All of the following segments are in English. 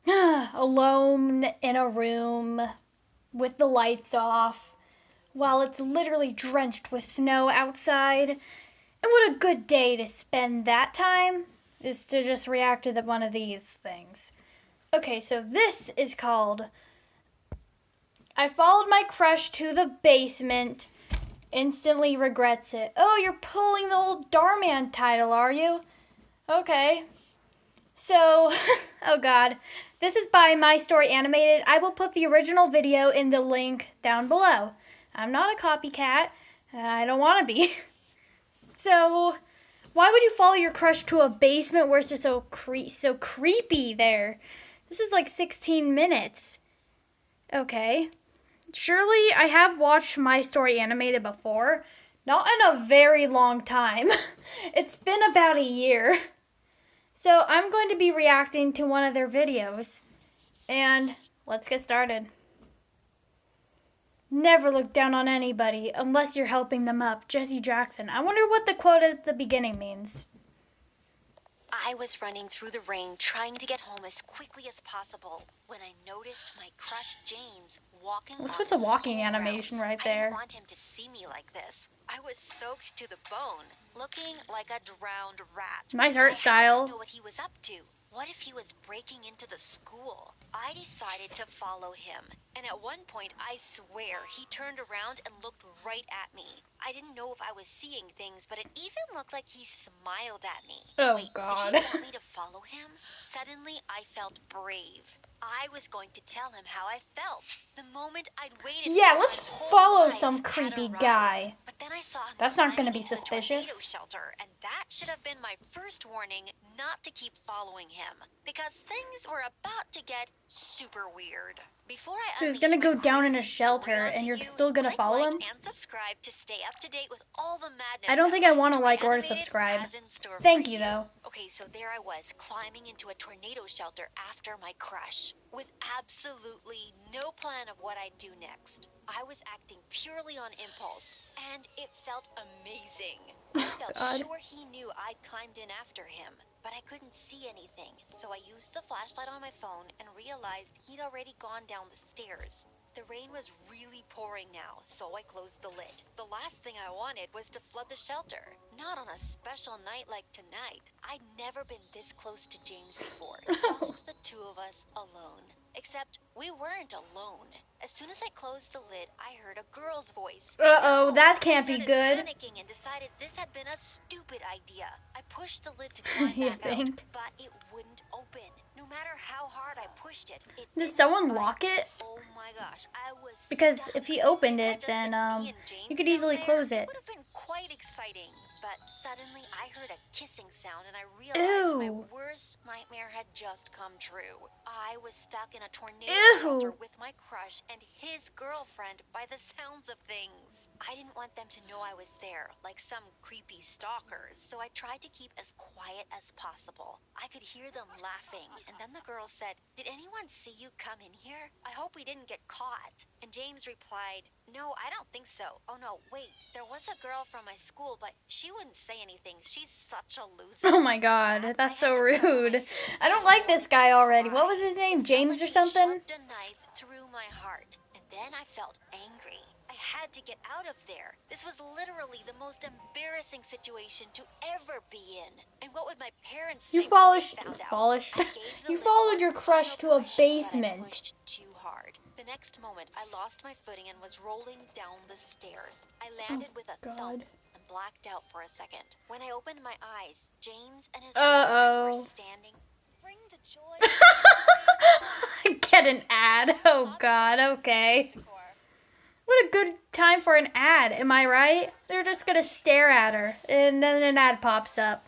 alone in a room with the lights off while it's literally drenched with snow outside. And what a good day to spend that time is to just react to one of these things. Okay, so this is called I Followed My Crush to the Basement, Instantly Regrets It. Oh, you're pulling the old Darman title, are you? Okay. So, oh god. This is by My Story Animated. I will put the original video in the link down below. I'm not a copycat. I don't want to be. So, why would you follow your crush to a basement where it's just so creepy there? This is like 16 minutes. Okay. Surely I have watched My Story Animated before. Not in a very long time. It's been about a year. So I'm going to be reacting to one of their videos. And let's get started. Never look down on anybody unless you're helping them up. Jesse Jackson. I wonder what the quote at the beginning means. I was running through the rain trying to get home as quickly as possible when I noticed my crush James walking What's on with the walking school animation grounds. right I there? didn't want him to see me like this. I was soaked to the bone, looking like a drowned rat. Nice art I style. had to know what he was up to. What if he was breaking into the school? I decided to follow him, and at one point, I swear, he turned around and looked right at me. I didn't know if I was seeing things, but it even looked like he smiled at me. Oh, Wait, God. did he want me to follow him? Suddenly, I felt brave. I was going to tell him how I felt. The moment I'd waited Yeah, for let's my just whole follow life some had creepy arrived. guy. But then I saw him That's not gonna climbing be into the suspicious. tornado shelter, and that should have been my first warning not to keep following him, because things were about to get super weird. Before I So he's unleash gonna go my down in a crazy shelter, story and onto you're you, still gonna click follow like him? and subscribe to stay up to date with all the madness I don't that think I My want to Story like or Animated subscribe. has in store Thank for you, though. Okay, so there I was, climbing into a tornado shelter after my crush, with absolutely no plan of what I'd do next. I was acting purely on impulse, and it felt amazing. I felt God. sure he knew I'd climbed in after him, but I couldn't see anything, so I used the flashlight on my phone and realized he'd already gone down the stairs. The rain was really pouring now, so I closed the lid. The last thing I wanted was to flood the shelter. Not on a special night like tonight. I'd never been this close to James before. Just the two of us alone. Except we weren't alone. As soon as I closed the lid, I heard a girl's voice. Uh-oh, No! that can't I be started good. panicking and decided this had been a stupid idea. I pushed the lid to climb You back think? out, but it wouldn't open. No matter how hard I pushed it, it Did didn't someone budge. lock it? Oh my gosh, I was Because stuck. if he opened If it it, had just then, been me and you James could down easily there, close it. would have been quite exciting. But suddenly I heard a kissing sound and I realized my Ew. worst nightmare had just come true. I was stuck in a tornado Ew. shelter with my crush and his girlfriend by the sounds of things. I didn't want them to know I was there, like some creepy stalkers, so I tried to keep as quiet as possible. I could hear them laughing, and then the girl said, "Did anyone see you come in here? I hope we didn't get caught." And James replied, "No, I don't think so. Oh no, wait, there was a girl from my school, but she wouldn't say anything. She's such a loser." Oh my god, that's so rude. I don't like this guy already. What was his name? James or something? Shoved a knife through my heart, and then I felt angry. I had to get out of there. This was literally the most embarrassing situation to ever be in. And what would my parents You think when they found out? I gave the You lid followed one your crush to final a push, but I basement. pushed too hard. The next moment, I lost my footing and was rolling down the stairs. I landed with a thump and blacked out for a second. When I opened my eyes, James and his girlfriend were standing. Bring the joy. Get an ad. Oh god, okay. What a good time for an ad, am I right? They're just gonna stare at her, and then an ad pops up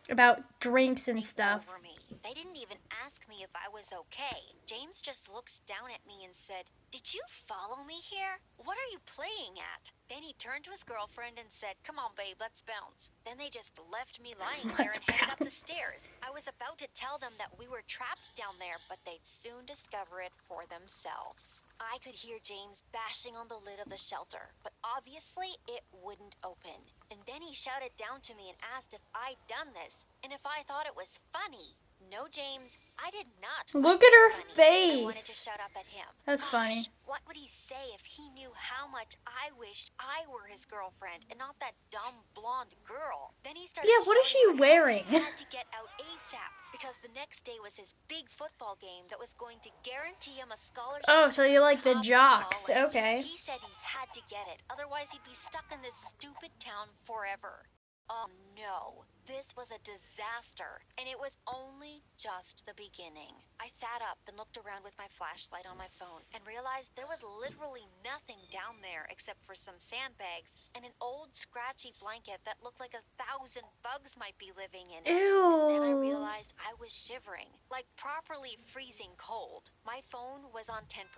about drinks and stuff. Over me. They didn't even ask me if I was okay. James just looked down at me and said, "Did you follow me here? What are you playing at?" Then he turned to his girlfriend and said, "Come on, babe, let's bounce." Then they just left me lying there Let's and headed up the bounce. stairs. I was about to tell them that we were trapped down there, but they'd soon discover it for themselves. I could hear James bashing on the lid of the shelter, but obviously it wouldn't open. And then he shouted down to me and asked if I'd done this and if I thought it was funny. No, James, I did not. Look find at her this funny. I wanted to face. shout up at him. That's Gosh, funny. what would he say if he knew how much I wished I were his girlfriend and not that dumb blonde girl? Then he started Yeah, what is she shouting about how wearing? he had to get out ASAP because the next day was his big football game that was going to guarantee him a scholarship. Oh, so you like the top jocks. college. Okay. He said he had to get it, otherwise he'd be stuck in this stupid town forever. Oh no, this was a disaster, and it was only just the beginning. I sat up and looked around with my flashlight on my phone and realized there was literally nothing down there except for some sandbags and an old scratchy blanket that looked like 1,000 bugs might be living in it. And then I Ew. realized I was shivering, like properly freezing cold. My phone was on 10%.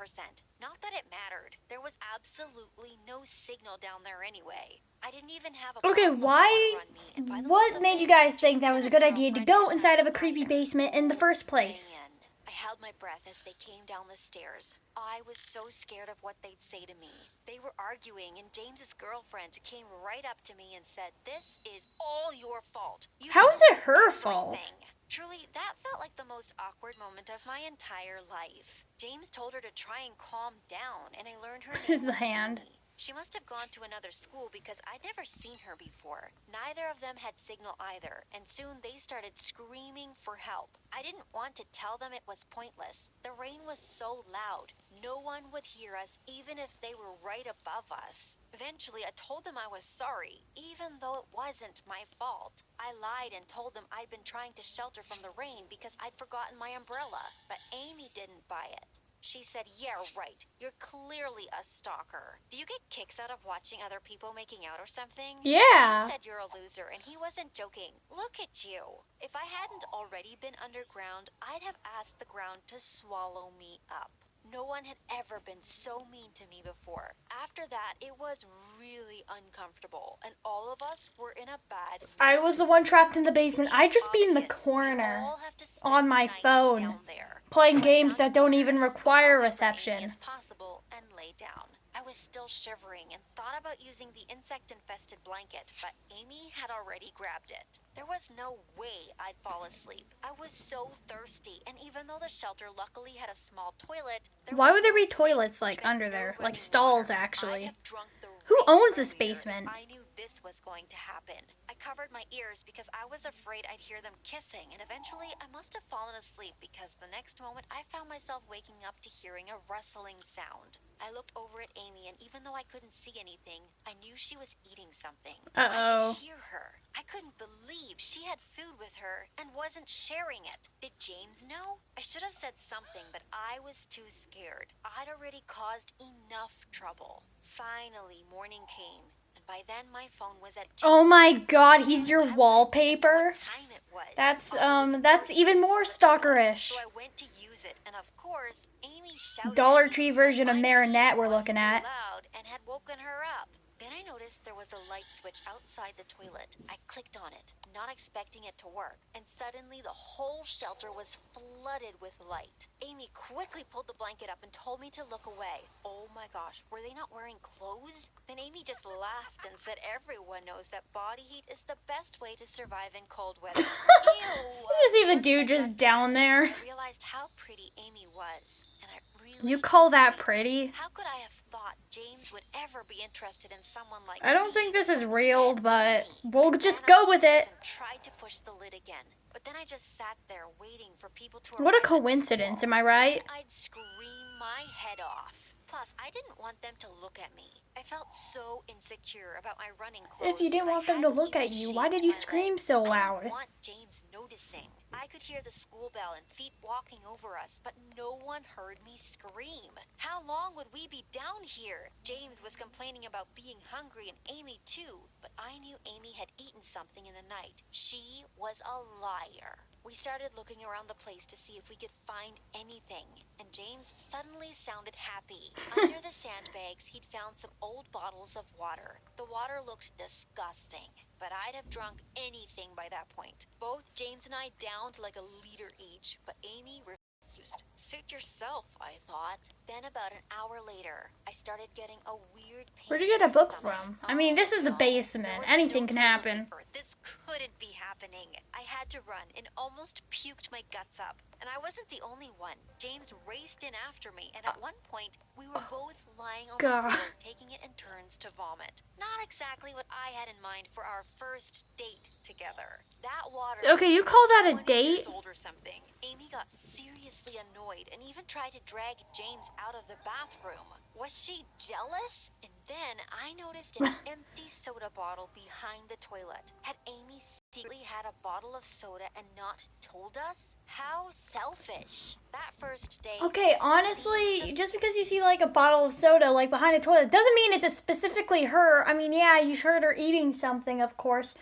Not that it mattered. There was absolutely no signal down there anyway. I didn't even have a Okay, bottle of why? water on me, and by the looks What of made you things, guys think that James was a and good his idea to girlfriend go had inside of a nothing creepy either. basement in the first place? Man, I held my breath as they came down the stairs. I was so scared of what they'd say to me. They were arguing, and James's girlfriend came right up to me and said, "This is all your fault. You How is ruined it her fault? everything." Truly, that felt like the most awkward moment of my entire life. James told her to try and calm down, and I learned her name The was hand. Amy. She must have gone to another school because I'd never seen her before. Neither of them had signal either, and soon they started screaming for help. I didn't want to tell them it was pointless. The rain was so loud, no one would hear us even if they were right above us. Eventually, I told them I was sorry, even though it wasn't my fault. I lied and told them I'd been trying to shelter from the rain because I'd forgotten my umbrella, but Amy didn't buy it. She said, "Yeah, right. You're clearly a stalker. Do you get kicks out of watching other people making out or something?" Yeah. He said you're a loser, and he wasn't joking. Look at you. If I hadn't already been underground, I'd have asked the ground to swallow me up. No one had ever been so mean to me before. After that, it was really uncomfortable, and all of us were in a bad mood. I was the one trapped in the basement. I'd just be in the Obvious, we corner all have to spend on the my night phone, down there. playing So I games found that don't a even as require far away from Amy reception. as possible and lay down. I was still shivering and thought about using the insect-infested blanket, but Amy had already grabbed it. There was no way I'd fall asleep. I was so thirsty, and even though the shelter luckily had a small toilet, Why was would there no be sink, toilets which like meant under no there, like running stalls water. actually? I'd have drunk the Who rain owns this earlier if basement? I knew this was going to happen. I covered my ears because I was afraid I'd hear them kissing, and eventually I must have fallen asleep because the next moment I found myself waking up to hearing a rustling sound. I looked over at Amy, and even though I couldn't see anything, I knew she was eating something. I Uh-oh. could hear her. I couldn't believe she had food with her and wasn't sharing it. Did James know? I should have said something, but I was too scared. I'd already caused enough trouble. Finally, morning came, and by then my phone was at 2. Oh my god, he's your I wouldn't even know wallpaper? what time it was. That's I was that's forced even to more use it once, stalkerish. So I went to use it, and of course, Amy shouted Dollar at me Tree and said version of my Marinette pee we're was looking too at. loud and had woken her up. Then I noticed there was a light switch outside the toilet. I clicked on it, not expecting it to work, and suddenly the whole shelter was flooded with light. Amy quickly pulled the blanket up and told me to look away. Oh my gosh, were they not wearing clothes? Then Amy just laughed and said everyone knows that body heat is the best way to survive in cold weather. Ew! You see the Once I dude just got down this, there. I realized how pretty Amy was, and I really You call that hated it. pretty? How could I have thought James would ever be interested in someone like I don't me think this is when real, he had but Amy? we'll I just ran go with upstairs it. and tried to push the lid again, but then I just sat there waiting for people to What a arrive at coincidence, school. am I right? Then I'd scream my head off. Plus, I didn't want them to look at me. I felt so insecure about my running clothes. If you didn't that I want them to hadn't look at even you, why shaved did you my scream legs. so I loud? didn't want James noticing. I could hear the school bell and feet walking over us, but no one heard me scream. How long would we be down here? James was complaining about being hungry and Amy too, but I knew Amy had eaten something in the night. She was a liar. We started looking around the place to see if we could find anything, and James suddenly sounded happy. Under the sandbags, he'd found some old bottles of water. The water looked disgusting, but I'd have drunk anything by that point. Both James and I downed like a liter each, but Amy refused. Suit yourself, I thought. Then about an hour later, I started getting a weird pain. Where'd you get in a my book stomach. from? I mean, this is the No, basement. there was Anything no can toilet happen. paper. This couldn't be happening. I had to run and almost puked my guts up. And I wasn't the only one. James raced in after me, and at one point, we were both lying on God. the floor, taking it in turns to vomit. Not exactly what I had in mind for our first date together. That water. Okay, you call that a 20 date? years old or something. Amy got seriously annoyed and even tried to drag James out of the bathroom. Was she jealous? And then I noticed an empty soda bottle behind the toilet. Had Amy secretly had a bottle of soda and not told us? How selfish. That first day. Okay, honestly, just because you see like a bottle of soda like behind the toilet doesn't mean it's specifically her. I mean, yeah, you heard her eating something, of course.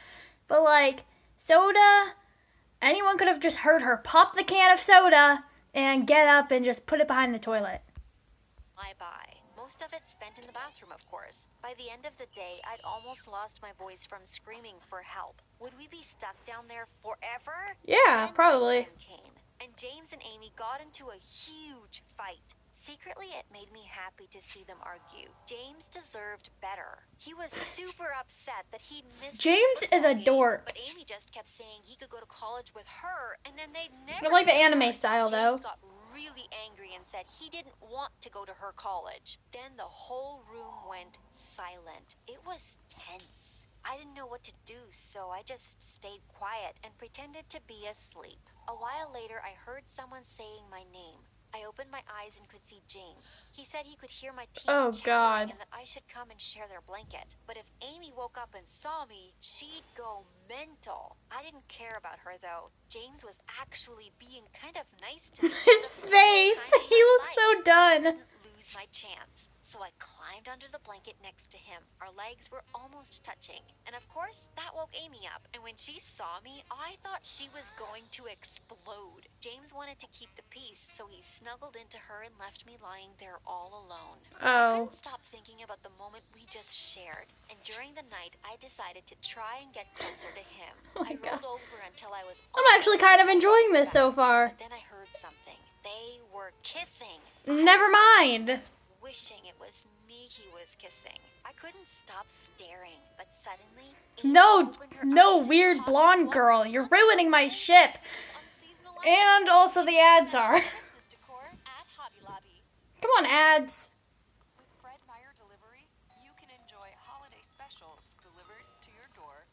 But like, soda, anyone could have just heard her pop the can of soda and get up and just put it behind the toilet. Bye-bye. Most of it spent in the bathroom, of course. By the end of the day, I'd almost lost my voice from screaming for help. Would we be stuck down there forever? Yeah, Then probably. nighttime came, and James and Amy got into a huge fight. Secretly, it made me happy to see them argue. James deserved better. He was super upset that he'd missed James his is a football game, dork. But Amy just kept saying he could go to college with her, and then they'd never I like the get anime married. style, though. James got really angry and said he didn't want to go to her college. Then the whole room went silent. It was tense. I didn't know what to do, so I just stayed quiet and pretended to be asleep. A while later, I heard someone saying my name. I opened my eyes and could see James. He said he could hear my teeth Oh, chattering God. and that I should come and share their blanket. But if Amy woke up and saw me, she'd go mental. I didn't care about her, though. James was actually being kind of nice to me. His For the first face, time in he my looks life. so I done. didn't lose my chance. So I climbed under the blanket next to him. Our legs were almost touching. And of course, that woke Amy up. And when she saw me, I thought she was going to explode. James wanted to keep the peace, so he snuggled into her and left me lying there all alone. I Oh. couldn't stop thinking about the moment we just shared. And during the night, I decided to try and get closer to him. Oh my I God. rolled over until I was I'm actually kind of enjoying this so far. But then I heard something. They were kissing. Never mind. Wishing it was me he was kissing. I couldn't stop staring, but suddenly No, Amy opened her no, eyes and weird caught me blonde watching girl. You're one of ruining my the ship. things on seasonal And items. also the ads are. Christmas decor at Hobby Lobby. Come on, ads. With Fred Meyer Delivery, you can enjoy holiday specials delivered to your door.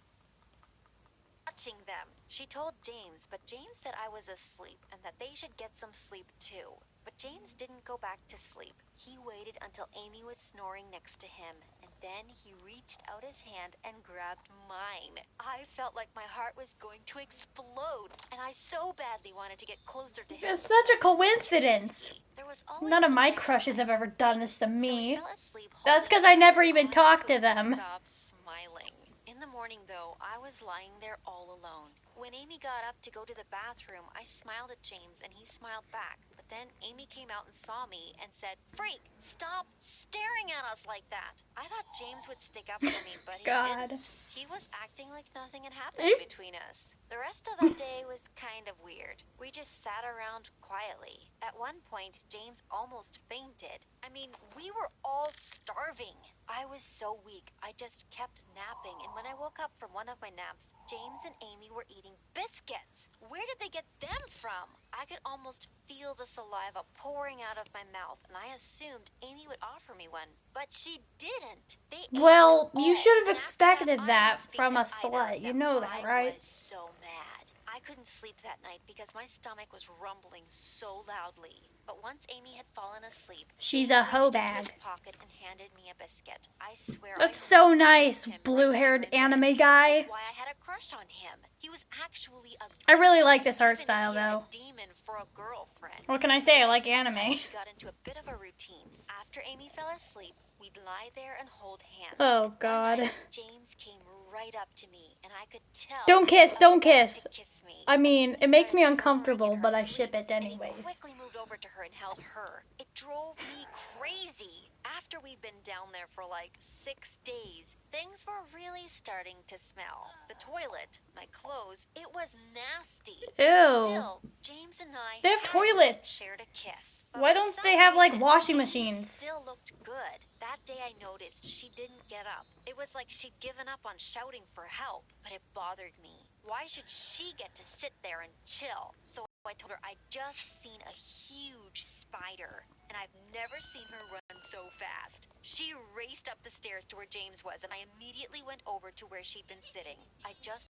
Watching them. She told James, but James said I was asleep and that they should get some sleep too. But James didn't go back to sleep. He waited until Amy was snoring next to him, and then he reached out his hand and grabbed mine. I felt like my heart was going to explode, and I so badly wanted to get closer to him. It's such a before it was too coincidence. risky. There was always None of the my next crushes have night. ever done this to So I me. fell asleep That's holding 'cause I never him. even I talked to couldn't them. Stop smiling. In the morning, though, I was lying there all alone. When Amy got up to go to the bathroom, I smiled at James and he smiled back. But then Amy came out and saw me and said, "Freak, stop staring at us like that." I thought James would stick up for me, but he God. didn't. He was acting like nothing had happened Eh? between us. The rest of that day was kind of weird. We just sat around quietly. At one point, James almost fainted. I mean, we were all starving. I was so weak, I just kept napping, and when I woke up from one of my naps, James and Amy were eating biscuits. Where did they get them from? I could almost feel the saliva pouring out of my mouth, and I assumed Amy would offer me one, but she didn't. They ate Well, them you all, should have and after expected I that didn't speak from to a either slut. of You them. know that, right? I was so mad. I couldn't sleep that night because my stomach was rumbling so loudly. But once Amy had fallen asleep, She's James a hoe reached into his bag. pocket and handed me a biscuit. I swear That's I so must have nice, kissed him right blue-haired there and anime then. guy. This is why I had a crush on him. He was actually a I really like this even art if style, he had a though. demon for a girlfriend. What can I say? I like Next anime. We got into a bit of a routine. After Amy fell asleep, We'd lie there and hold hands. Oh, And one God. night, James came right up to me, and I could tell. Don't kiss, he don't was about kiss. to kiss me. I mean, And it he makes me started uncomfortable, purring in but her I ship sleep, it and he anyways. quickly moved over to her and held her. It drove me crazy. After we'd been down there for like 6 days, things were really starting to smell. The toilet, my clothes, it was nasty. Ew. Still, James and I They have hadn't toilets. shared a kiss. But Why for don't some they have, like, reason, washing Amy machines? still looked good. That day I noticed she didn't get up. It was like she'd given up on shouting for help, but it bothered me. Why should she get to sit there and chill? So I told her I'd just seen a huge spider, and I've never seen her run so fast. She raced up the stairs to where James was, and I immediately went over to where she'd been sitting. I just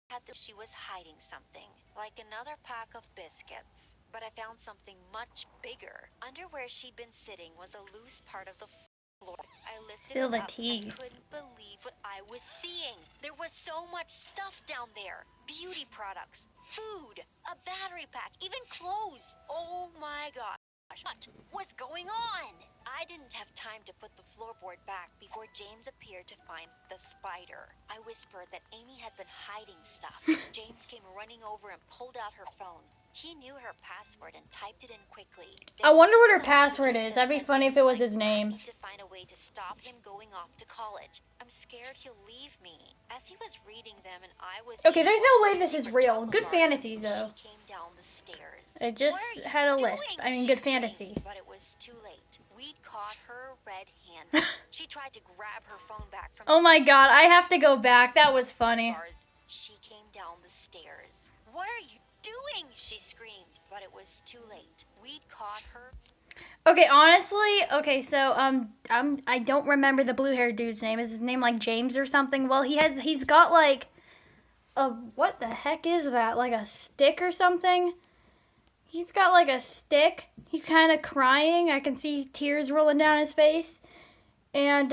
had that she was hiding something, like another pack of biscuits. But I found something much bigger. Under where she'd been sitting was a loose part of the floor. I lifted Spill it the up tea. and couldn't believe what I was seeing. There was so much stuff down there. Beauty products, food, a battery pack, even clothes. Oh my gosh. What was going on? I didn't have time to put the floorboard back before James appeared to find the spider. I whispered that Amy had been hiding stuff. James came running over and pulled out her phone. He knew her password and typed it in quickly. I wonder what her Some messages password is. said That'd be something funny if it was like, his name. I need to find a way to stop him going off to college. I'm scared he'll leave me. As he was reading them and I was Okay, there's no way eating this is secret real. chocolate Good bars, fantasies, though. She came down the stairs. It just "What are you had a doing?" lisp. I mean, she good screamed. fantasy. But it was too late. We'd caught her red-handed. She tried to grab her phone back from Oh my god, I have to go back. That was funny. bars. She came down the stairs. "What are you doing?" she screamed. But it was too late. We'd caught her. Okay, honestly, so I don't remember the blue-haired dude's name. Is his name like James or something? Well, he's got like a, what the heck is that? Like a stick or something? He's got like a stick. He's kind of crying. I can see tears rolling down his face. And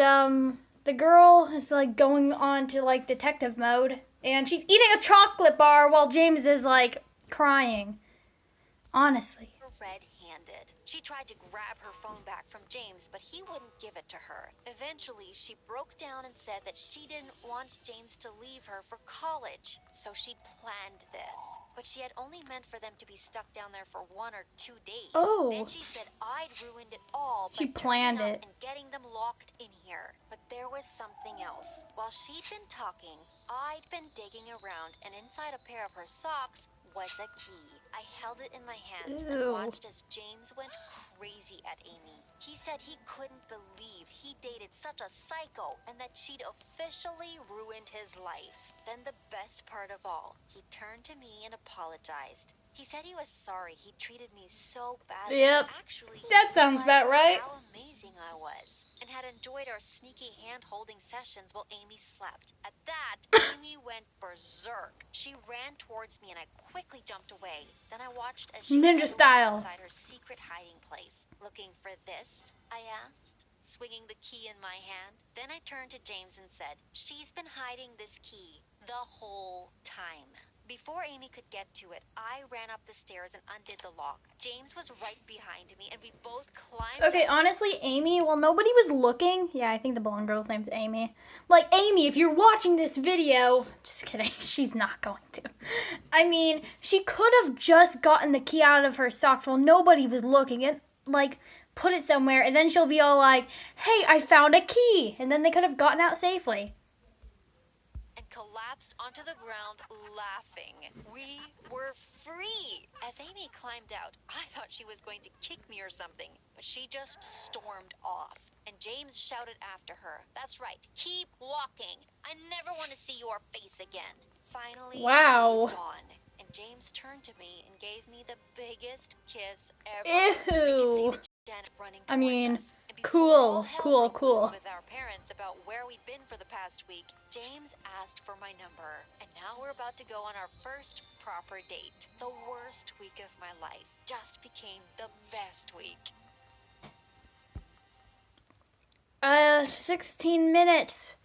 the girl is like going on to like detective mode, and she's eating a chocolate bar while James is like crying. Honestly. Red-handed. She tried to grab her phone back from James, but he wouldn't give it to her. Eventually, she broke down and said that she didn't want James to leave her for college, so she planned this. But she had only meant for them to be stuck down there for 1 or 2 days. Oh. Then she said I'd ruined it all by She planned turning it. up and getting them locked in here. But there was something else. While she'd been talking, I'd been digging around, and inside a pair of her socks was a key. I held it in my hands and Ew. watched as James went crazy at Amy. He said he couldn't believe he dated such a psycho and that she'd officially ruined his life. Then the best part of all, he turned to me and apologized. He said he was sorry he treated me so badly. Yep. Actually, That he sounds about right. realized how amazing I was and had enjoyed our sneaky hand-holding sessions while Amy slept. At that, Amy went berserk. She ran towards me and I quickly jumped away. Then I watched as she Ninja went style. inside her secret hiding place. "Looking for this?" I asked, swinging the key in my hand. Then I turned to James and said, "She's been hiding this key the whole time." Before Amy could get to it, I ran up the stairs and undid the lock. James was right behind me, and we both climbed Okay, up. honestly, Amy, well, nobody was looking. Yeah, I think the blonde girl's name's Amy. Like, Amy, if you're watching this video, just kidding, she's not going to. I mean, she could have just gotten the key out of her socks while nobody was looking and, like, put it somewhere, and then she'll be all like, hey, I found a key, and then they could have gotten out safely. And collapsed onto the ground laughing. We were free. As Amy climbed out, I thought she was going to kick me or something, but she just stormed off. And James shouted after her, "That's right, keep walking. I never want to see your face again." Finally, Wow. she was gone. And James turned to me and gave me the biggest kiss ever. Ew. We could see the Janet running I towards mean, us. And before cool, all hell cool, broke cool. loose with our parents about where we'd been for the past week, James asked for my number. And now we're about to go on our first proper date. The worst week of my life just became the best week. 16 minutes.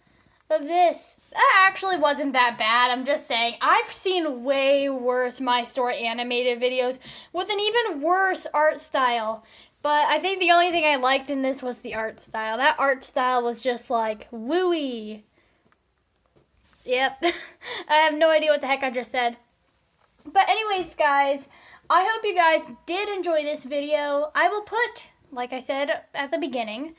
of this. That actually wasn't that bad. I'm just saying. I've seen way worse My Story animated videos with an even worse art style. But I think the only thing I liked in this was the art style. That art style was just like wooey. Yep. I have no idea what the heck I just said. But anyways, guys, I hope you guys did enjoy this video. I will put, like I said at the beginning,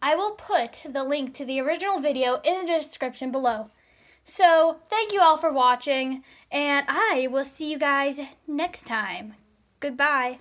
I will put the link to the original video in the description below. So, thank you all for watching, and I will see you guys next time. Goodbye.